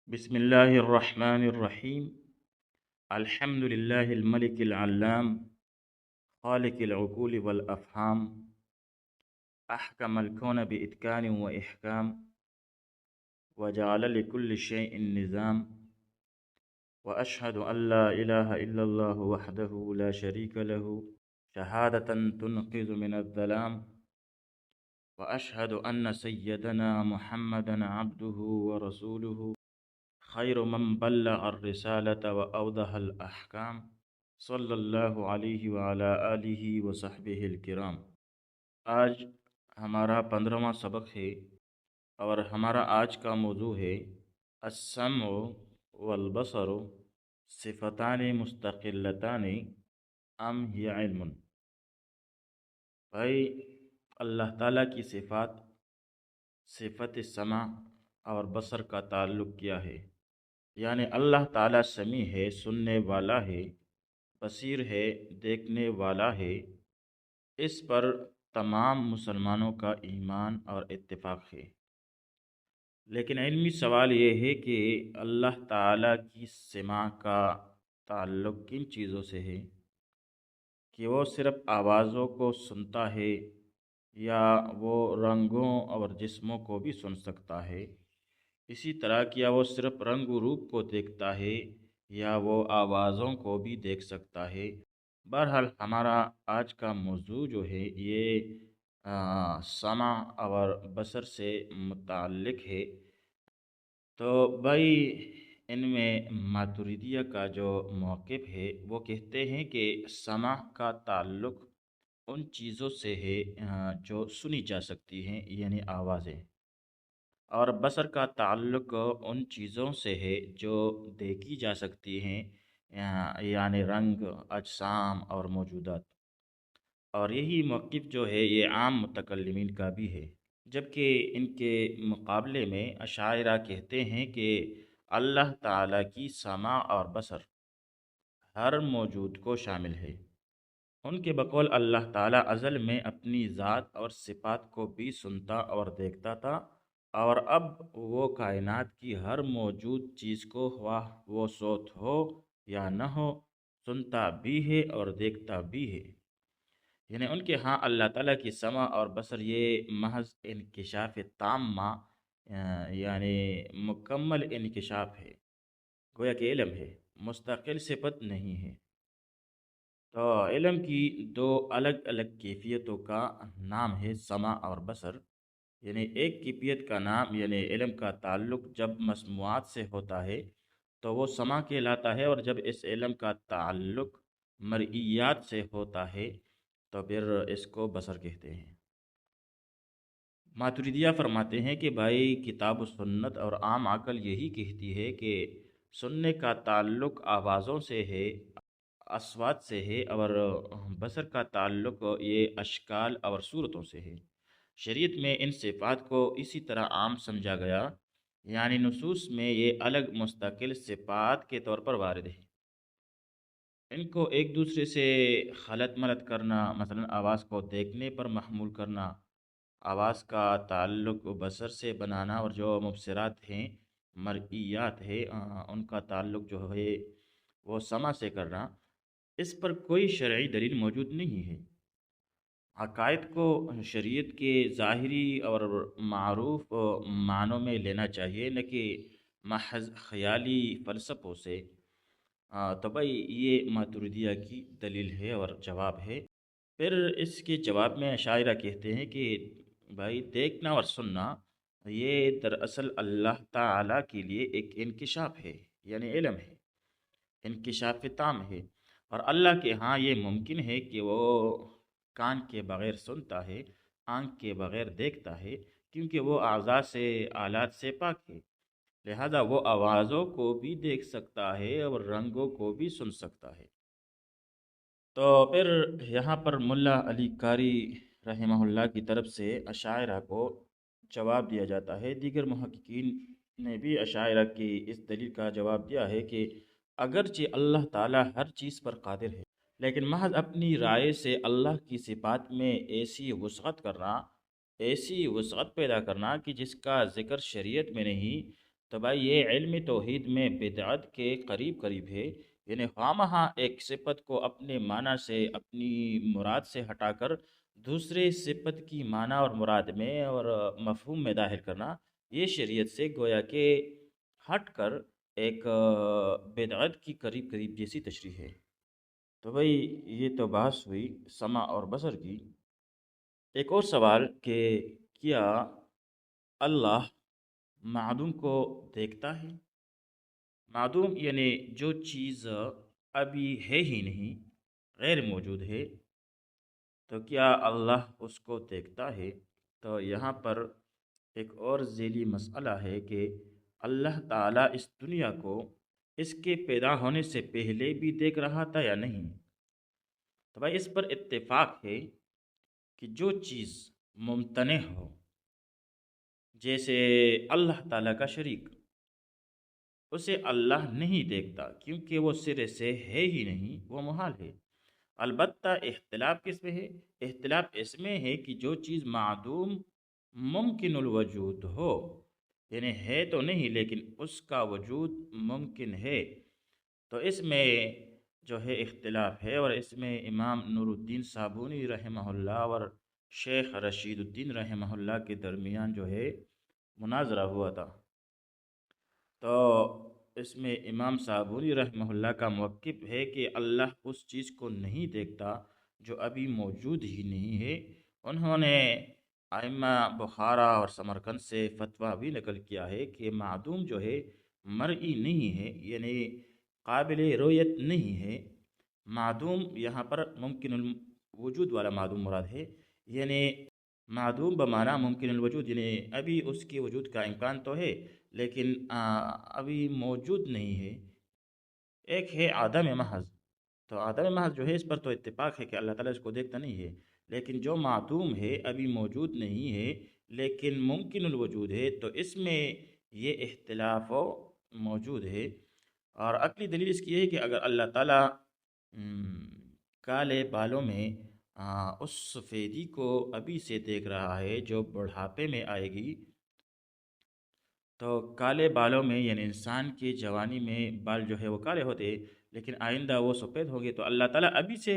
بسم الله الرحمن الرحيم. الحمد لله الملك العلام خالق العقول والأفهام، أحكم الكون بإتقان وإحكام، وجعل لكل شيء نظام. وأشهد أن لا إله إلا الله وحده لا شريك له شهادة تنقذ من الظلام. وأشهد أن سيدنا محمدا عبده ورسوله خير من بلغ الرسالة وأوضح الأحكام، صلی اللہ علیہ وعلی آلہ وصحبہ الکرام۔ آج ہمارا 15واں سبق ہے اور ہمارا آج کا موضوع ہے السمع والبصر صفتان مستقلتان ام ہی علم۔ بھائی، اللہ تعالیٰ کی صفت سمع اور بصر کا تعلق کیا ہے؟ یعنی اللہ تعالیٰ سمیع ہے، سننے والا ہے، بصیر ہے، دیکھنے والا ہے۔ اس پر تمام مسلمانوں کا ایمان اور اتفاق ہے۔ لیکن علمی سوال یہ ہے کہ اللہ تعالیٰ کی سماع کا تعلق کن چیزوں سے ہے؟ کہ وہ صرف آوازوں کو سنتا ہے یا وہ رنگوں اور جسموں کو بھی سن سکتا ہے؟ اسی طرح کیا وہ صرف رنگ و روپ کو دیکھتا ہے یا وہ آوازوں کو بھی دیکھ سکتا ہے؟ بہرحال ہمارا آج کا موضوع جو ہے یہ سمع اور بصر سے متعلق ہے۔ تو بھائی، ان میں ماتریدیہ کا جو موقف ہے وہ کہتے ہیں کہ سمع کا تعلق ان چیزوں سے ہے جو سنی جا سکتی ہیں، یعنی آوازیں، اور بصر کا تعلق ان چیزوں سے ہے جو دیکھی جا سکتی ہیں، یعنی رنگ، اجسام اور موجودات۔ اور یہی موقف جو ہے یہ عام متکلمین کا بھی ہے، جبکہ ان کے مقابلے میں اشاعرہ کہتے ہیں کہ اللہ تعالیٰ کی سمع اور بصر ہر موجود کو شامل ہے۔ ان کے بقول اللہ تعالیٰ ازل میں اپنی ذات اور صفات کو بھی سنتا اور دیکھتا تھا، اور اب وہ کائنات کی ہر موجود چیز کو خواہ وہ صوت ہو یا نہ ہو سنتا بھی ہے اور دیکھتا بھی ہے۔ یعنی ان کے ہاں اللہ تعالیٰ کی سمع اور بصر یہ محض انکشاف تامہ، یعنی مکمل انکشاف ہے، گویا کہ علم ہے، مستقل صفت نہیں ہے۔ تو علم کی دو الگ الگ کیفیتوں کا نام ہے سمع اور بصر۔ یعنی ایک کیفیت کا نام یعنی علم کا تعلق جب مسموعات سے ہوتا ہے تو وہ سمع کہلاتا ہے، اور جب اس علم کا تعلق مرئیات سے ہوتا ہے تو پھر اس کو بصر کہتے ہیں۔ ماتریدیہ فرماتے ہیں کہ بھائی، کتاب و سنت اور عام عقل یہی کہتی ہے کہ سننے کا تعلق آوازوں سے ہے، اصوات سے ہے، اور بصر کا تعلق یہ اشکال اور صورتوں سے ہے۔ شریعت میں ان صفات کو اسی طرح عام سمجھا گیا، یعنی نصوص میں یہ الگ مستقل صفات کے طور پر وارد ہے۔ ان کو ایک دوسرے سے خلط ملط کرنا، مثلا آواز کو دیکھنے پر محمول کرنا، آواز کا تعلق بصر سے بنانا، اور جو مبصرات ہیں، مرئیات ہے، ان کا تعلق جو ہے وہ سمع سے کرنا، اس پر کوئی شرعی دلیل موجود نہیں ہے۔ عقائد کو شریعت کے ظاہری اور معروف معنوں میں لینا چاہیے، نہ کہ محض خیالی فلسفوں سے۔ تو بھائی، یہ ماتریدیہ کی دلیل ہے اور جواب ہے۔ پھر اس کے جواب میں اشاعرہ کہتے ہیں کہ بھائی، دیکھنا اور سننا یہ دراصل اللہ تعالیٰ کے لیے ایک انکشاف ہے، یعنی علم ہے، انکشاف تام ہے۔ اور اللہ کے ہاں یہ ممکن ہے کہ وہ کان کے بغیر سنتا ہے، آنکھ کے بغیر دیکھتا ہے، کیونکہ وہ اعضاء سے، آلات سے پاک ہے، لہذا وہ آوازوں کو بھی دیکھ سکتا ہے اور رنگوں کو بھی سن سکتا ہے۔ تو پھر یہاں پر ملا علی قاری رحمہ اللہ کی طرف سے اشاعرہ کو جواب دیا جاتا ہے۔ دیگر محققین نے بھی اشاعرہ کی اس دلیل کا جواب دیا ہے کہ اگرچہ اللہ تعالیٰ ہر چیز پر قادر ہے، لیکن محض اپنی رائے سے اللہ کی صفات میں ایسی وسعت پیدا کرنا کہ جس کا ذکر شریعت میں نہیں، تو بھائی یہ علم توحید میں بدعت کے قریب قریب ہے، یعنی خواہ ایک صفت کو اپنے معنی سے اپنی مراد سے ہٹا کر دوسرے صفت کی معنی اور مراد میں اور مفہوم میں داخل کرنا، یہ شریعت سے گویا کہ ہٹ کر ایک بدعت کی قریب قریب جیسی تشریح ہے۔ تو بھائی یہ تو بحث ہوئی سمع اور بصر کی۔ ایک اور سوال کہ کیا اللہ معدوم کو دیکھتا ہے؟ معدوم یعنی جو چیز ابھی ہے ہی نہیں، غیر موجود ہے، تو کیا اللہ اس کو دیکھتا ہے؟ تو یہاں پر ایک اور ذیلی مسئلہ ہے کہ اللہ تعالیٰ اس دنیا کو اس کے پیدا ہونے سے پہلے بھی دیکھ رہا تھا یا نہیں؟ تو بھائی اس پر اتفاق ہے کہ جو چیز ممتنع ہو، جیسے اللہ تعالیٰ کا شریک، اسے اللہ نہیں دیکھتا کیونکہ وہ سرے سے ہے ہی نہیں، وہ محال ہے۔ البتہ اختلاف کس میں ہے؟ اختلاف اس میں ہے کہ جو چیز معدوم ممکن الوجود ہو، یعنی ہے تو نہیں لیکن اس کا وجود ممکن ہے، تو اس میں جو ہے اختلاف ہے، اور اس میں امام نور الدین صابونی رحمہ اللہ اور شیخ رشید الدین رحمہ اللہ کے درمیان جو ہے مناظرہ ہوا تھا۔ تو اس میں امام صابونی رحمہ اللہ کا موقف ہے کہ اللہ اس چیز کو نہیں دیکھتا جو ابھی موجود ہی نہیں ہے۔ انہوں نے ائمہ بخارا اور سمرقند سے فتویٰ بھی نقل کیا ہے کہ معدوم جو ہے مرئی نہیں ہے، یعنی قابل رویت نہیں ہے۔ معدوم یہاں پر ممکن الوجود والا معدوم مراد ہے، یعنی معدوم بمعنی ممکن الوجود، یعنی ابھی اس کے وجود کا امکان تو ہے لیکن ابھی موجود نہیں ہے۔ ایک ہے عدم محض، تو عدم محض جو ہے اس پر تو اتفاق ہے کہ اللہ تعالیٰ اس کو دیکھتا نہیں ہے، لیکن جو معدوم ہے ابھی موجود نہیں ہے لیکن ممکن الوجود ہے، تو اس میں یہ اختلاف موجود ہے۔ اور عقلی دلیل اس کی یہ ہے کہ اگر اللہ تعالیٰ کالے بالوں میں اس سفیدی کو ابھی سے دیکھ رہا ہے جو بڑھاپے میں آئے گی، تو کالے بالوں میں یعنی انسان کی جوانی میں بال جو ہے وہ کالے ہوتے لیکن آئندہ وہ سفید ہوں گے، تو اللہ تعالیٰ ابھی سے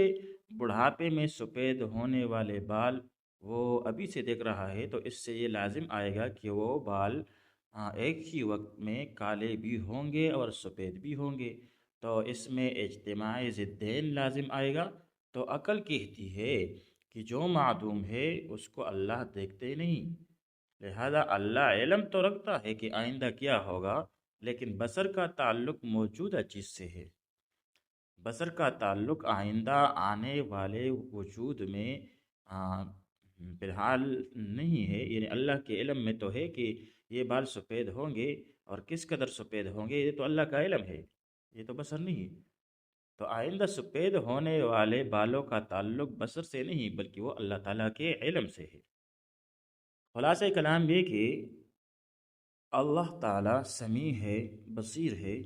بڑھاپے میں سفید ہونے والے بال وہ ابھی سے دیکھ رہا ہے، تو اس سے یہ لازم آئے گا کہ وہ بال ایک ہی وقت میں کالے بھی ہوں گے اور سفید بھی ہوں گے، تو اس میں اجتماع ضدین لازم آئے گا۔ تو عقل کہتی ہے کہ جو معدوم ہے اس کو اللہ دیکھتے نہیں، لہذا اللہ علم تو رکھتا ہے کہ آئندہ کیا ہوگا، لیکن بصر کا تعلق موجودہ چیز سے ہے۔ بصر کا تعلق آئندہ آنے والے وجود میں فی الحال نہیں ہے، یعنی اللہ کے علم میں تو ہے کہ یہ بال سفید ہوں گے اور کس قدر سفید ہوں گے، یہ تو اللہ کا علم ہے، یہ تو بصر نہیں ہے۔ تو آئندہ سفید ہونے والے بالوں کا تعلق بصر سے نہیں بلکہ وہ اللہ تعالیٰ کے علم سے ہے۔ خلاصہ کلام یہ کہ اللہ تعالیٰ سمیع ہے، بصیر ہے،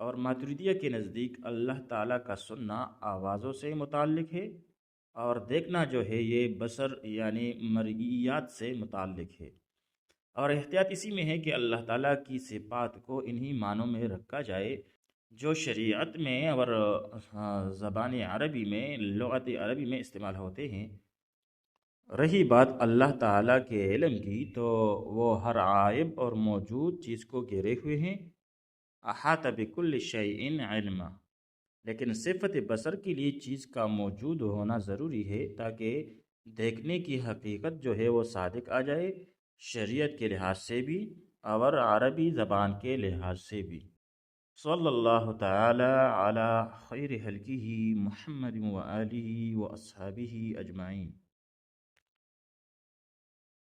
اور ماتریدیہ کے نزدیک اللہ تعالیٰ کا سننا آوازوں سے متعلق ہے، اور دیکھنا جو ہے یہ بصر یعنی مرئیات سے متعلق ہے۔ اور احتیاط اسی میں ہے کہ اللہ تعالیٰ کی صفات کو انہی معنوں میں رکھا جائے جو شریعت میں اور زبان عربی میں، لغت عربی میں استعمال ہوتے ہیں۔ رہی بات اللہ تعالیٰ کے علم کی، تو وہ ہر عائب اور موجود چیز کو گھیرے ہوئے ہیں، احاطہ بکل شیء علما، لیکن صفت بصر کے لیے چیز کا موجود ہونا ضروری ہے تاکہ دیکھنے کی حقیقت جو ہے وہ صادق آ جائے، شریعت کے لحاظ سے بھی اور عربی زبان کے لحاظ سے بھی۔ صلی اللہ تعالی علی خیر خلقہ محمد و آلہ و اصحابہ اجمعین۔